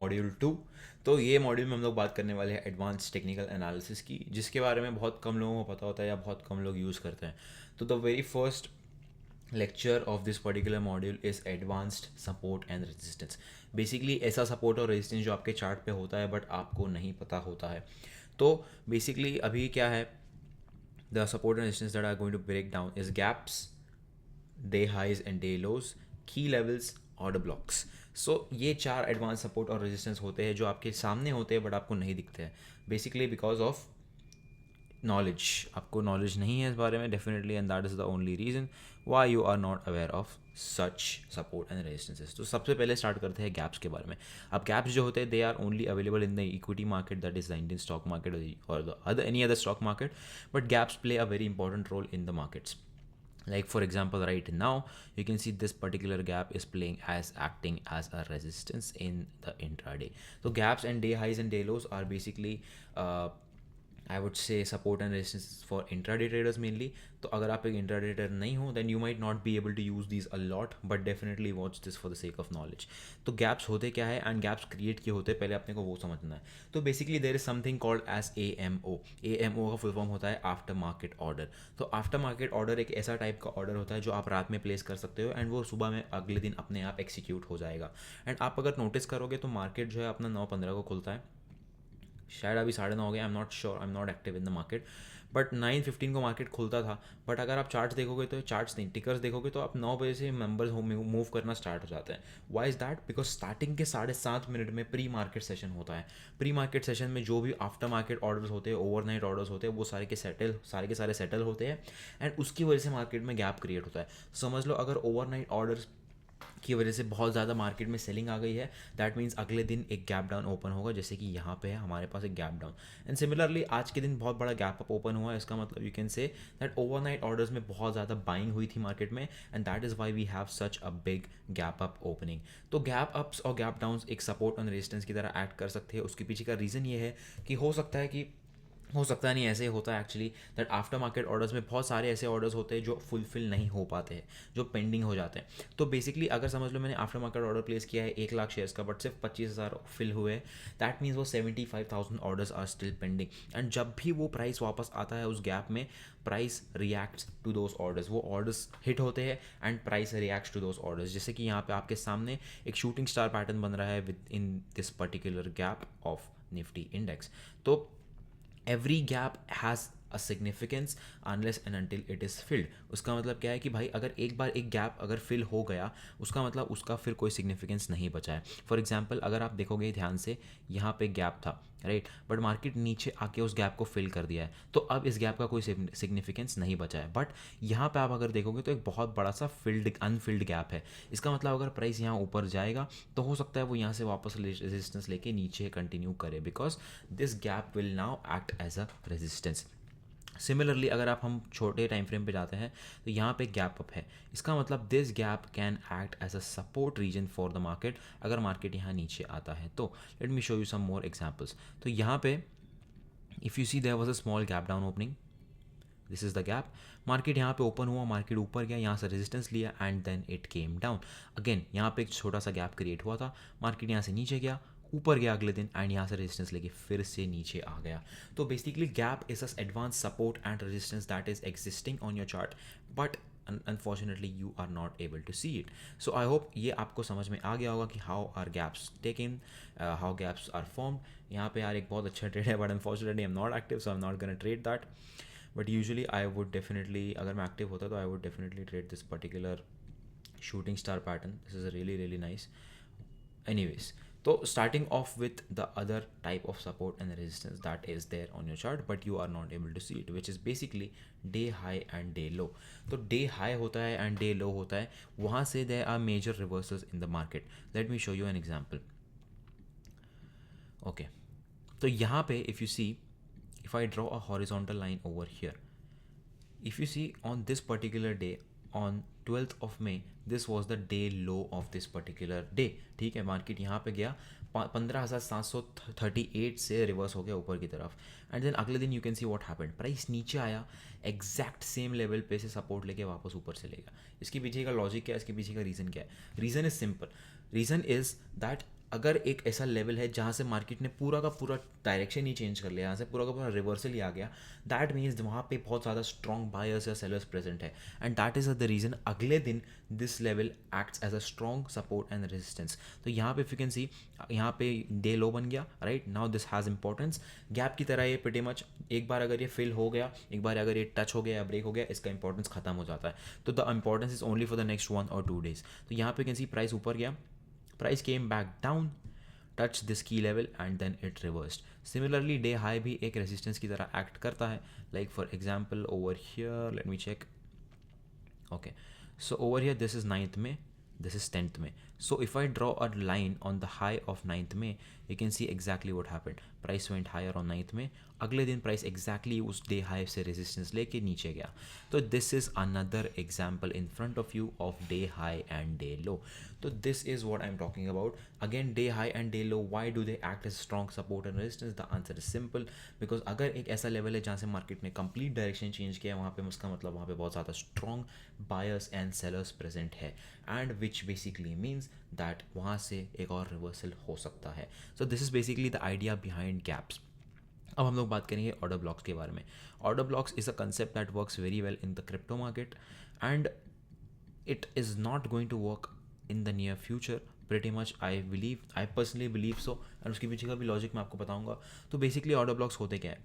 Module 2। तो ये module में हम लोग बात करने वाले हैं एडवांस टेक्निकल एनालिसिस की, जिसके बारे में बहुत कम लोगों को पता होता है या बहुत कम लोग यूज़ करते हैं। तो the very first lecture of this particular module is advanced support and resistance. Basically ऐसा सपोर्ट और रेजिस्टेंस जो आपके चार्ट पे होता है बट आपको नहीं पता होता है। तो बेसिकली अभी क्या है, the support and resistance that are going to break down is gaps, day highs and day lows, key levels, order blocks. सो ये चार एडवांस सपोर्ट और रेजिस्टेंस होते हैं जो आपके सामने होते हैं बट आपको नहीं दिखते हैं, बेसिकली बिकॉज ऑफ नॉलेज। आपको नॉलेज नहीं है इस बारे में definitely, and that is the only reason why you are not aware of such support and resistances. तो सबसे पहले स्टार्ट करते हैं गैप्स के बारे में। अब गैप्स जो होते हैं they are only available in the equity market, that is the Indian stock market और the other any other stock market, but gaps play a very important role in the markets. Like for example, right now you can see this particular gap is playing as acting as a resistance in the intraday. So gaps and day highs and day lows are basically I would say support and resistance for intraday traders mainly. तो अगर आप एक intraday trader नहीं हो then you might not be able to use these a lot, but definitely watch this for the sake of knowledge. तो gaps होते क्या है and gaps create क्यों होते हैं, पहले अपने को वो समझना है. तो basically there is something called as AMO. AMO का फुल फॉर्म होता है आफ्टर मार्केट ऑर्डर. तो आफ्टर मार्केट ऑर्डर एक ऐसा टाइप का ऑर्डर होता है जो आप रात में प्लेस कर सकते हो एंड वो सुबह में अगले दिन अपने आप एक्सिक्यूट हो जाएगा. एंड आप अगर नोटिस करोगे तो मार्केट जो है अपना 9:15 को खुलता है, शायद अभी 9:30 हो गया, आई am not sure, I am not active in the market, but 9:15 को मार्केट खुलता था. बट अगर आप चार्ट्स देखोगे तो चार्ट्स नहीं, टिकर्स देखोगे तो आप 9 बजे से मेंबर्स मूव करना स्टार्ट हो जाते हैं. Why is that? Because starting के 7:30 में प्री मार्केट सेशन होता है. प्री मार्केट सेशन में जो भी आफ्टर मार्केट ऑर्डर्स होते हैं, ओवरनाइट ऑर्डर्स होते हैं, वो सारे के सारे सेटल होते हैं एंड उसकी वजह से मार्केट में गैप क्रिएट होता है. समझ लो अगर ओवरनाइट ऑर्डर्स की वजह से बहुत ज़्यादा मार्केट में सेलिंग आ गई है, दैट मीन्स अगले दिन एक गैप डाउन ओपन होगा, जैसे कि यहाँ पे है हमारे पास एक गैप डाउन. एंड सिमिलरली आज के दिन बहुत बड़ा गैप अप ओपन हुआ है. इसका मतलब you can say that overnight orders में बहुत ज़्यादा बाइंग हुई थी मार्केट में and that is why we have such a big gap up opening. तो गैप अप्स और गैप डाउन्स एक सपोर्ट एंड रेजिस्टेंस की तरह एक्ट कर सकते हैं. उसके पीछे का रीज़न ये है कि हो सकता है कि हो सकता नहीं, ऐसे होता है actually that after market orders में बहुत सारे ऐसे ऑर्डर्स होते हैं जो फुलफिल नहीं हो पाते हैं, जो पेंडिंग हो जाते हैं. तो बेसिकली अगर समझ लो मैंने आफ्टर मार्केट ऑर्डर प्लेस किया है 1 लाख शेयर्स का, बट सिर्फ 25,000 फिल हुए, दैट मीन्स वो 75,000 orders are still pending. And जब भी वो प्राइस वापस आता है उस गैप में, price reacts to those orders. वो ऑर्डर्स हिट होते हैं and price reacts to those orders. जैसे कि यहाँ पे आपके सामने एक शूटिंग स्टार पैटर्न बन रहा है within this particular gap of Nifty index. तो every gap has a significance unless and until it is filled. उसका मतलब क्या है कि भाई अगर एक बार एक गैप अगर फिल हो गया, उसका मतलब उसका फिर कोई सिग्निफिकेंस नहीं बचा है. फॉर एग्जांपल अगर आप देखोगे ध्यान से, यहाँ पे गैप था राइट, बट मार्केट नीचे आके उस गैप को फिल कर दिया है, तो अब इस गैप का कोई सिग्निफिकेंस नहीं बचा है. बट यहाँ पे आप अगर देखोगे तो एक बहुत बड़ा सा फिल्ड अनफिल्ड गैप है. इसका मतलब अगर प्राइस यहाँ ऊपर जाएगा तो हो सकता है वो यहाँ से वापस रेजिस्टेंस लेके नीचे कंटिन्यू करे, because this gap will now act as a resistance. Similarly अगर आप हम छोटे टाइम फ्रेम पे जाते हैं तो यहाँ पे गैप अप है. इसका मतलब this gap can act as a support region for the market अगर मार्केट यहाँ नीचे आता है. तो let me show you some more examples. तो यहाँ पे if you see there was a small gap down opening, this is the gap. Market यहाँ पे ओपन हुआ, मार्केट ऊपर गया, यहाँ से रेजिस्टेंस लिया and then it came down again. यहाँ पे एक छोटा सा गैप क्रिएट हुआ था, मार्केट यहाँ से नीचे गया, ऊपर गया अगले दिन एंड यहाँ से रेजिस्टेंस लेके फिर से नीचे आ गया. तो basically gap is a advance support and resistance that is existing on your chart, but unfortunately you are not able to see it. So I hope ये आपको समझ में आ गया होगा कि how are gaps taken, how gaps are formed. यहाँ पे यार एक बहुत अच्छा ट्रेड है, but unfortunately I am not active, so I am not gonna trade that. But usually I would definitely, अगर मैं एक्टिव होता तो I would definitely trade this particular shooting star pattern. This is a really really nice. Anyways, so starting off with the other type of support and resistance that is there on your chart but you are not able to see it, which is basically day high and day low. तो day high होता है and day low होता है, वहाँ से there are major reversals in the market. Let me show you an example. Okay, तो यहाँ पे if you see, if I draw a horizontal line over here, if you see on this particular day on 12th of May, this was the day low of this particular day. ठीक है, market यहाँ पे गया 15,738 से reverse हो गया ऊपर की तरफ एंड देन अगले दिन you can see what happened, price नीचे आया, एग्जैक्ट सेम लेवल पे से सपोर्ट लेके वापस ऊपर चलेगा. इसके पीछे का लॉजिक क्या है, इसके पीछे का रीज़न क्या है? Reason is simple. Reason is that अगर एक ऐसा लेवल है जहाँ से मार्केट ने पूरा का पूरा डायरेक्शन ही चेंज कर लिया, यहाँ से पूरा का पूरा रिवर्सल ही आ गया, दैट मीन्स वहाँ पे बहुत ज़्यादा स्ट्रॉन्ग बायर्स या सेलर्स प्रेजेंट है, and that is the reason अगले दिन this level acts as a strong support and resistance. तो यहाँ पे इफ यू कैन सी, यहाँ पे डे लो बन गया, right now this has importance. Gap की तरह ये प्रीटी मच एक बार अगर ये फिल हो गया, एक बार अगर ये टच हो गया या ब्रेक हो गया, इसका इंपॉर्टेंस खत्म हो जाता है. तो the importance is only for the next 1 or 2 days. तो यहाँ पे कैन सी प्राइस ऊपर गया, price came back down, touched this key level and then it reversed. Similarly day high भी एक resistance की तरह act करता है. Like for example over here, let me check. Okay, so over here this is 9th May, this is 10th May. So if I draw a line on the high of 9th May, you can see exactly what happened. Price went higher on 9th May, अगले दिन price exactly उस day high से resistance लेके नीचे गया. तो this is another example in front of you of day high and day low. तो this is what I am talking about. Again day high and day low, why do they act as strong support and resistance? The answer is simple, because अगर एक ऐसा level है जहाँ से market ने complete direction change किया, वहाँ पे उसका मतलब वहाँ पे बहुत ज़्यादा strong buyers and sellers present है, and which basically means that वहाँ से एक और रिवर्सल हो सकता है. So this is basically the idea behind gaps. अब हम लोग बात करेंगे ऑर्डर ब्लॉक्स के बारे में. Order blocks is a concept that works very well in the crypto market, and it is not going to work in the near future. Pretty much I personally believe so, and उसके पीछे का भी logic मैं आपको बताऊंगा. तो basically order blocks होते क्या है?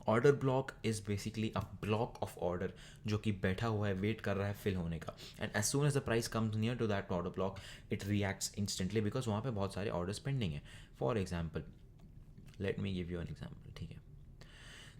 Order block is basically a block of order जो कि बैठा हुआ है, वेट कर रहा है फिल होने का, and as soon as the price comes near to that order block, it reacts instantly, because वहाँ पे बहुत सारे ऑर्डर्स पेंडिंग है. For example, let me give you an example. ठीक है,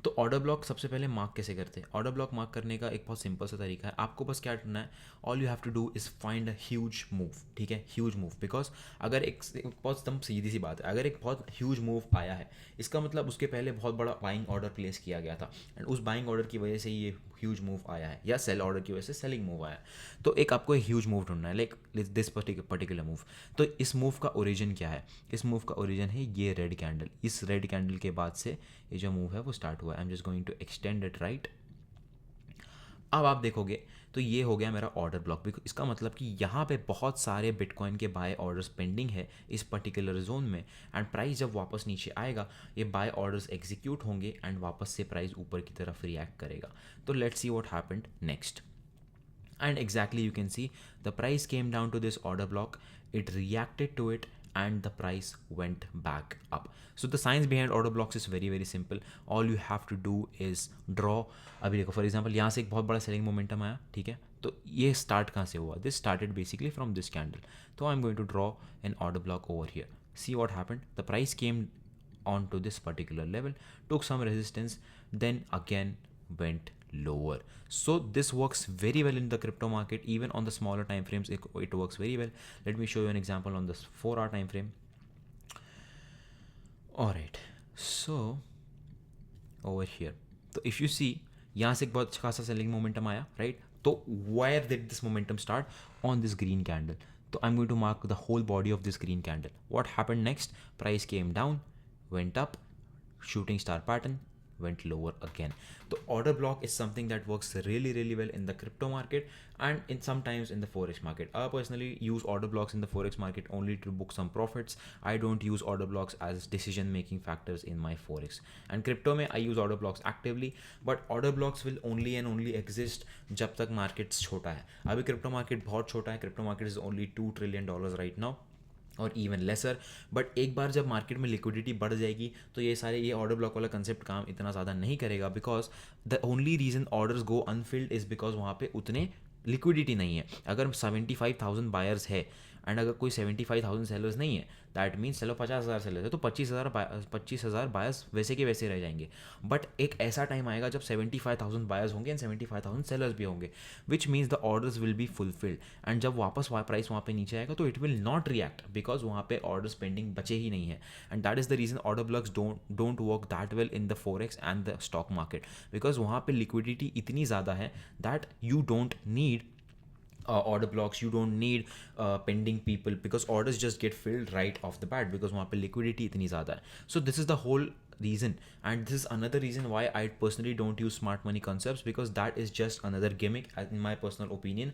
तो ऑर्डर ब्लॉक सबसे पहले मार्क कैसे करते हैं? ऑर्डर ब्लॉक मार्क करने का एक बहुत सिंपल सा तरीका है. आपको बस क्या करना है, all you have to do is find a huge move. ठीक है, ह्यूज मूव, बिकॉज अगर एक बहुत एकदम सीधी सी बात है, अगर एक बहुत ह्यूज मूव आया है, इसका मतलब उसके पहले बहुत बड़ा बाइंग ऑर्डर प्लेस किया गया था, एंड उस बाइंग ऑर्डर की वजह से ये ह्यूज मूव आया है, या सेल ऑर्डर की वजह से सेलिंग मूव आया है. तो एक आपको एक ह्यूज मूव ढूंढना है, लाइक दिस पर्टिकुलर मूव. तो इस मूव का ओरिजिन क्या है? इस मूव का ओरिजिन है ये रेड कैंडल. इस रेड कैंडल के बाद से ये जो मूव है वो स्टार्ट हुआ है. I am just going to extend it, right. अब आप देखोगे तो ये हो गया मेरा ऑर्डर ब्लॉक. इसका मतलब कि यहाँ पे बहुत सारे बिटकॉइन के बाय ऑर्डर्स पेंडिंग है इस पर्टिकुलर जोन में, एंड प्राइस जब वापस नीचे आएगा, ये बाय ऑर्डर्स एग्जीक्यूट होंगे एंड वापस से प्राइस ऊपर की तरफ रिएक्ट करेगा. तो let's see what happened next. And exactly you can see the price came down to this order block, it reacted to it, and the price went back up. So the science behind order blocks is very very simple. All you have to do is draw. अभी देखो for example यहाँ से एक बहुत बड़ा selling momentum आया, ठीक है, तो ये स्टार्ट कहाँ से हुआ? This started basically from this candle. तो I am going to draw an order block over here. See what happened, the price came on to this particular level, took some resistance, then again went lower. So this works very well in the crypto market, even on the smaller time frames it works very well. Let me show you an example on this 4-hour time frame. All right, so over here, so if you see यहाँ से एक बहुत अच्छा खासा selling momentum आया, right. तो where did this momentum start? On this green candle. So I'm going to mark the whole body of this green candle. What happened next? Price came down, went up, shooting star pattern, went lower again. So order block is something that works really really well in the crypto market and in sometimes in the forex market. I personally use order blocks in the forex market only to book some profits. I don't use order blocks as decision making factors in my forex. And crypto mein I use order blocks actively, but order blocks will only and only exist जब तक market छोटा है. अभी crypto market बहुत छोटा है. Crypto market is only $2 trillion right now, और even laser. But एक बार जब मार्केट में लिक्विडिटी बढ़ जाएगी तो ये ऑर्डर ब्लॉक वाला कंसेप्ट काम इतना ज़्यादा नहीं करेगा, because the only reason orders go Anfield is because वहाँ पे उतने लिक्विडिटी नहीं है. अगर 75,000 बायर्स है एंड अगर कोई 75,000 सेलर्स नहीं है, दैट मीन्स चलो 50,000 सेलर्स है तो 25,000 बायर्स वैसे के वैसे रह जाएंगे. बट एक ऐसा टाइम आएगा जब 75,000 बायर्स होंगे एंड 75,000 सेलर्स भी होंगे, which means the orders will be fulfilled. And जब वापस प्राइस वहाँ पे नीचे आएगा तो it will not react, because वहाँ पे ऑर्डर्स पेंडिंग बचे ही नहीं है. And that is the reason order blocks don't work that well in the forex and the stock market, because वहाँ पे लिक्विडिटी इतनी ज़्यादा है that you don't need order blocks, you don't need pending people, because orders just get filled right off the bat because वहाँ पे liquidity इतनी ज़्यादा है. So this is the whole reason, and this is another reason why I personally don't use smart money concepts, because that is just another gimmick in my personal opinion.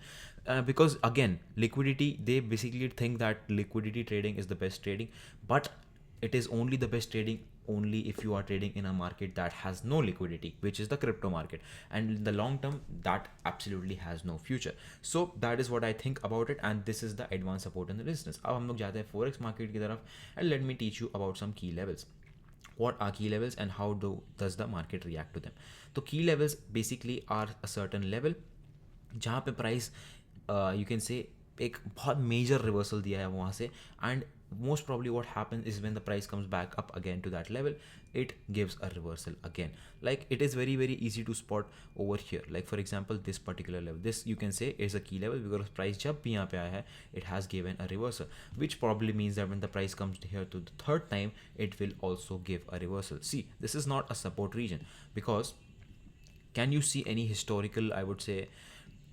Because again, liquidity, they basically think that liquidity trading is the best trading, but it is only the best trading only if you are trading in a market that has no liquidity, which is the crypto market, and in the long term that absolutely has no future. So that is what I think about it, and this is the advanced support and resistance. अब हम लोग जाते हैं forex market की तरफ, and let me teach you about some key levels. What are key levels and how does the market react to them? तो key levels basically are a certain level जहाँ पे प्राइस यू कैन से एक बहुत major reversal दिया है वहाँ से, and most probably what happens is when the price comes back up again to that level, it gives a reversal again. Like it is very very easy to spot over here. Like for example, this particular level, this you can say is a key level because price जब भी यहाँ पे आया है, it has given a reversal, which probably means that when the price comes here to the third time, it will also give a reversal. See, this is not a support region, because can you see any historical, I would say,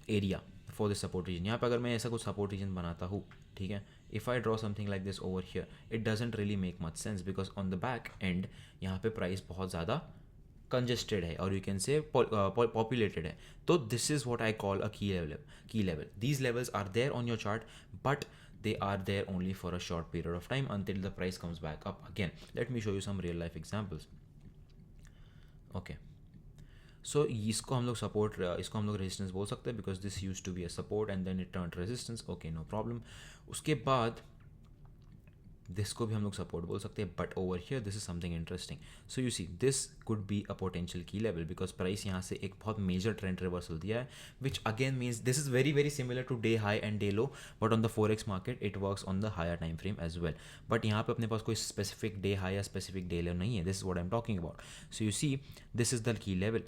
area for the support region? यहाँ पे अगर मैं ऐसा कुछ support region बनाता हूँ, ठीक है, if I draw something like this over here, it doesn't really make much sense because on the back end यहाँ पे price बहुत ज़्यादा congested है और you can say populated है. तो this is what I call a key level. These levels are there on your chart, but they are there only for a short period of time until the price comes back up again. Let me show you some real life examples. Okay. सो इसको हम लोग support, इसको हम लोग resistance बोल सकते हैं because this use to be a support and then it turn resistance. Okay, no problem. उसके बाद दिस को भी हम लोग सपोर्ट बोल सकते हैं, but over here this is something interesting. So you see this could be a potential key level because price यहाँ से एक बहुत मेजर ट्रेंड रिवर्सल दिया है, which again means this is very very similar to day high and day low, but on the forex market it works on the higher time frame as well. But यहाँ पे अपने पास कोई specific day high या specific day लो नहीं है. This is what I am talking about. So you see this is the key level.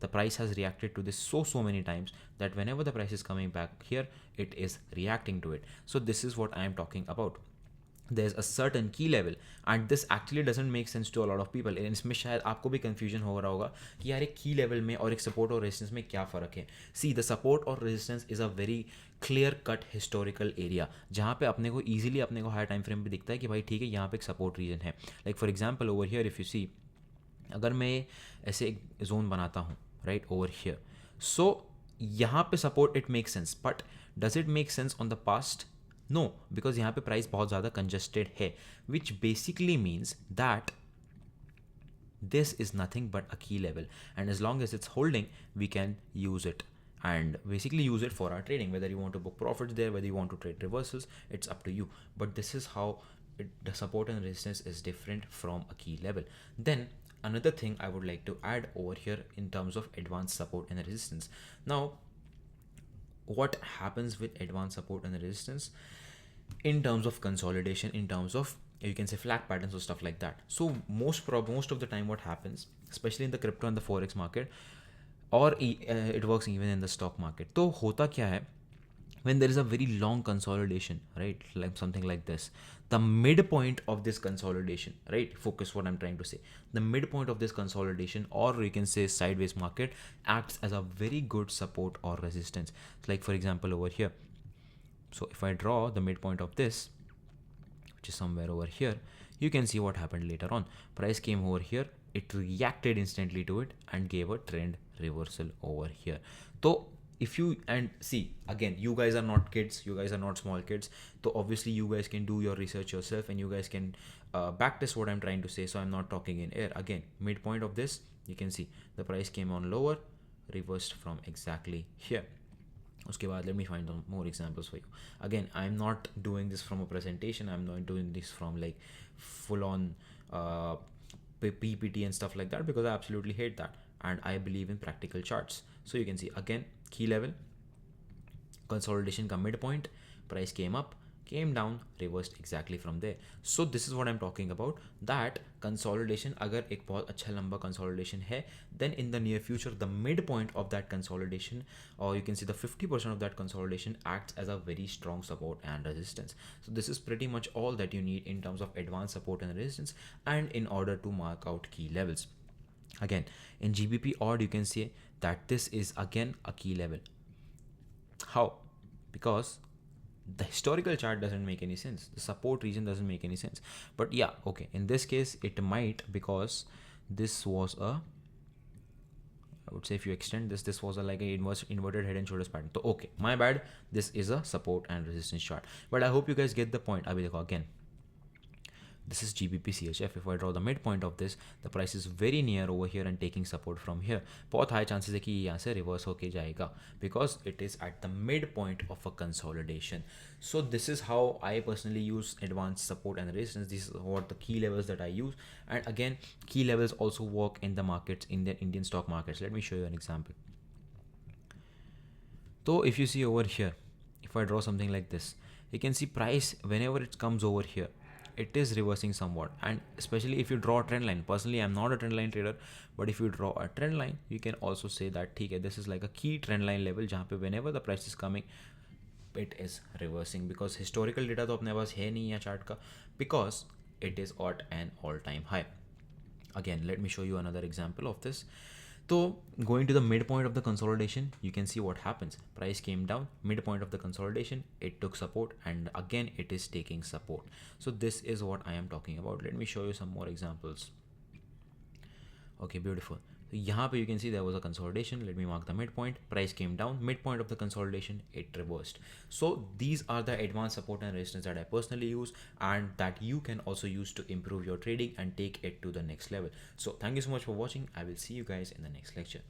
The price has reacted to this so many times that whenever the price is coming back here, it is reacting to it. So this is what I am talking about. There's a certain key level and this actually doesn't make sense to a lot of people. इसमें शायद आपको भी confusion हो रहा होगा कि यार एक key level में और एक support और resistance में क्या फ़र्क है. See, the support और resistance is a very clear cut historical area जहाँ पे अपने को easily अपने को higher time frame पे दिखता है कि भाई ठीक है यहाँ पे एक support region है. Like for example over here if you see, अगर मैं ऐसे एक जोन बनाता हूँ right over here, so यहाँ पे support it makes sense, but does it make sense on the past? No, because यहाँ पे price बहुत ज़्यादा congested है, which basically means that this is nothing but a key level, and as long as it's holding, we can use it and basically use it for our trading. Whether you want to book profits there, whether you want to trade reversals, it's up to you. But this is how the support and resistance is different from a key level. Then another thing I would like to add over here in terms of advanced support and resistance. Now, what happens with advanced support and resistance in terms of consolidation, in terms of you can say flag patterns or stuff like that? So most of the time what happens, especially in the crypto and the forex market, or it works even in the stock market. तो होता क्या है, when there is a very long consolidation, right, like something like this, the midpoint of this consolidation, right, focus what I'm trying to say, the midpoint of this consolidation, or you can say sideways market, acts as a very good support or resistance. Like for example over here, so if I draw the midpoint of this, which is somewhere over here, you can see what happened later on. Price came over here, it reacted instantly to it and gave a trend reversal over here. So if you, and see again, you guys are not kids, you guys are not small kids, so obviously you guys can do your research yourself and you guys can backtest what I'm trying to say. So I'm not talking in air. Again, midpoint of this, you can see the price came on lower, reversed from exactly here. उसके बाद let me find some more examples for you. Again, I'm not doing this from a presentation, I'm not doing this from like full on PPT and stuff like that, because I absolutely hate that and I believe in practical charts. So you can see again, key level, consolidation ka midpoint, price came up, came down, reversed exactly from there. So this is what I'm talking about, that consolidation, agar ek bahut acha lamba consolidation hai, then in the near future the midpoint of that consolidation, or you can see the 50% of that consolidation, acts as a very strong support and resistance. So this is pretty much all that you need in terms of advanced support and resistance, and in order to mark out key levels. Again, in GBP odd, you can say that this is again a key level. How? Because the historical chart doesn't make any sense, the support region doesn't make any sense. But yeah, okay, in this case it might, because this was a, I would say if you extend this, this was a like a inverted head and shoulders pattern. So okay, my bad. This is a support and resistance chart. But I hope you guys get the point. Abhi dekho again. This is GBP CHF. If I draw the midpoint of this, the price is very near over here and taking support from here. बहुत high chances है कि ये यहाँ से reverse होके जाएगा because it is at the midpoint of a consolidation. So this is how I personally use advanced support and resistance. This is what the key levels that I use. And again, key levels also work in the markets, in the Indian stock markets. Let me show you an example. So if you see over here, if I draw something like this, you can see price whenever it comes over here, it is reversing somewhat. And especially if you draw a trend line, personally I'm not a trend line trader, but if you draw a trend line, you can also say that ठीक this is like a key trend line level जहाँ पे whenever the price is coming, it is reversing, because historical data तो अपने पास है नहीं यहाँ chart का, because it is at an all-time high. Again, let me show you another example of this. So going to the midpoint of the consolidation, you can see what happens. Price came down, midpoint of the consolidation, it took support, and again it is taking support. So this is what I am talking about. Let me show you some more examples. Okay, beautiful. So यहाँ पे you can see there was a consolidation. Let me mark the midpoint. Price came down, midpoint of the consolidation, it reversed. So these are the advanced support and resistance that I personally use, and that you can also use to improve your trading and take it to the next level. So thank you so much for watching. I will see you guys in the next lecture.